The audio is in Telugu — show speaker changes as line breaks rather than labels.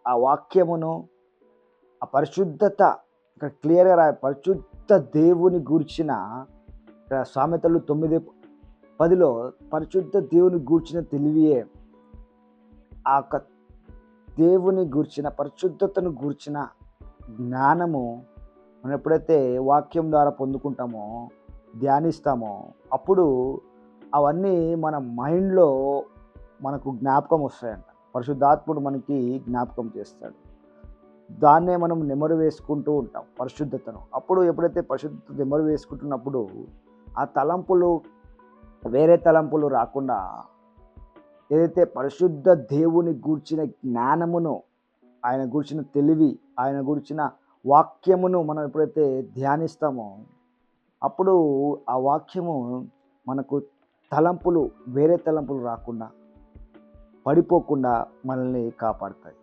ఆ వాక్యమును, ఆ పరిశుద్ధత ఇక్కడ క్లియర్‌గా పరిశుద్ధ దేవుని గూర్చిన ఇక్కడ సామెతలు 9:10లో పరిశుద్ధ దేవుని గూర్చిన తెలివియే ఆ యొక్క దేవుని గూర్చిన పరిశుద్ధతను గూర్చిన జ్ఞానము మనం ఎప్పుడైతే వాక్యం ద్వారా పొందుకుంటామో, ధ్యానిస్తామో, అప్పుడు అవన్నీ మన మైండ్‌లో మనకు జ్ఞాపకం వస్తాయంట. పరిశుద్ధాత్ముడు మనకి జ్ఞాపకం చేస్తాడు. దాన్నే మనం నెమరు వేసుకుంటూ ఉంటాం పరిశుద్ధతను. అప్పుడు ఎప్పుడైతే పరిశుద్ధత నెమరు వేసుకుంటున్నప్పుడు ఆ తలంపులు వేరే తలంపులు రాకుండా ఏదైతే పరిశుద్ధ దేవుని గూర్చిన జ్ఞానమును, ఆయన గూర్చిన తెలివి, ఆయన గూర్చిన వాక్యమును మనం ఎప్పుడైతే ధ్యానిస్తామో, అప్పుడు ఆ వాక్యము మనకు తలంపులు వేరే తలంపులు రాకుండా, పడిపోకుండా మనల్ని కాపాడుతాయి.